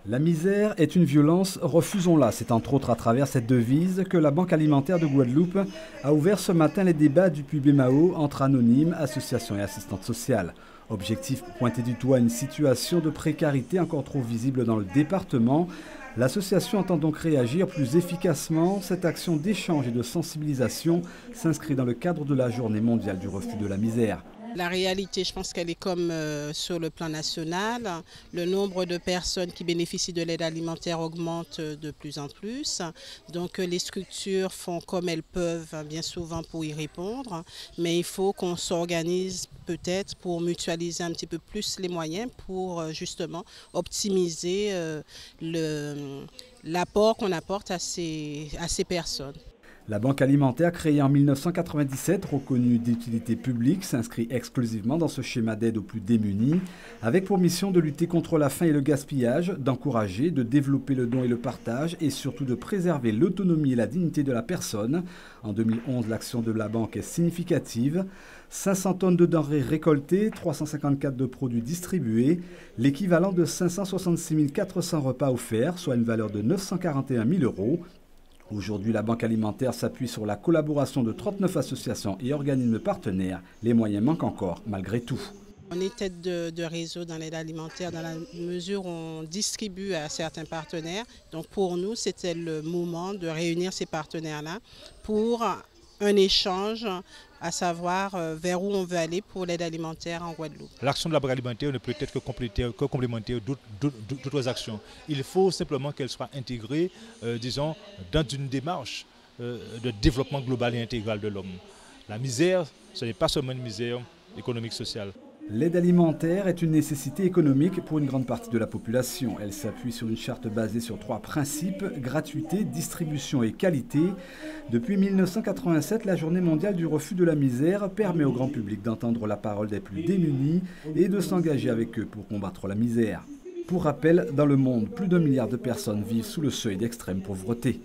La misère est une violence, refusons-la. C'est entre autres à travers cette devise que la Banque alimentaire de Guadeloupe a ouvert ce matin les débats du Puy-Bémao entre anonymes, associations et assistantes sociales. Objectif, pointer du doigt une situation de précarité encore trop visible dans le département. L'association entend donc réagir plus efficacement. Cette action d'échange et de sensibilisation s'inscrit dans le cadre de la Journée mondiale du refus de la misère. La réalité, je pense qu'elle est comme sur le plan national. Le nombre de personnes qui bénéficient de l'aide alimentaire augmente de plus en plus. Donc les structures font comme elles peuvent bien souvent pour y répondre. Mais il faut qu'on s'organise peut-être pour mutualiser un petit peu plus les moyens pour justement optimiser l'apport qu'on apporte à ces personnes. La Banque alimentaire, créée en 1997, reconnue d'utilité publique, s'inscrit exclusivement dans ce schéma d'aide aux plus démunis, avec pour mission de lutter contre la faim et le gaspillage, d'encourager, de développer le don et le partage, et surtout de préserver l'autonomie et la dignité de la personne. En 2011, l'action de la Banque est significative. 500 tonnes de denrées récoltées, 354 de produits distribués, l'équivalent de 566 400 repas offerts, soit une valeur de 941 000 €. Aujourd'hui, la Banque alimentaire s'appuie sur la collaboration de 39 associations et organismes partenaires. Les moyens manquent encore, malgré tout. On est tête de réseau dans l'aide alimentaire dans la mesure où on distribue à certains partenaires. Donc pour nous, c'était le moment de réunir ces partenaires-là pour un échange, à savoir vers où on veut aller pour l'aide alimentaire en Guadeloupe. L'action de la Banque alimentaire ne peut être que complémentaire d'autres actions. Il faut simplement qu'elle soit intégrée, disons, dans une démarche de développement global et intégral de l'homme. La misère, ce n'est pas seulement une misère économique, sociale. L'aide alimentaire est une nécessité économique pour une grande partie de la population. Elle s'appuie sur une charte basée sur 3 principes, gratuité, distribution et qualité. Depuis 1987, la Journée mondiale du refus de la misère permet au grand public d'entendre la parole des plus démunis et de s'engager avec eux pour combattre la misère. Pour rappel, dans le monde, plus d'1 milliard de personnes vivent sous le seuil d'extrême pauvreté.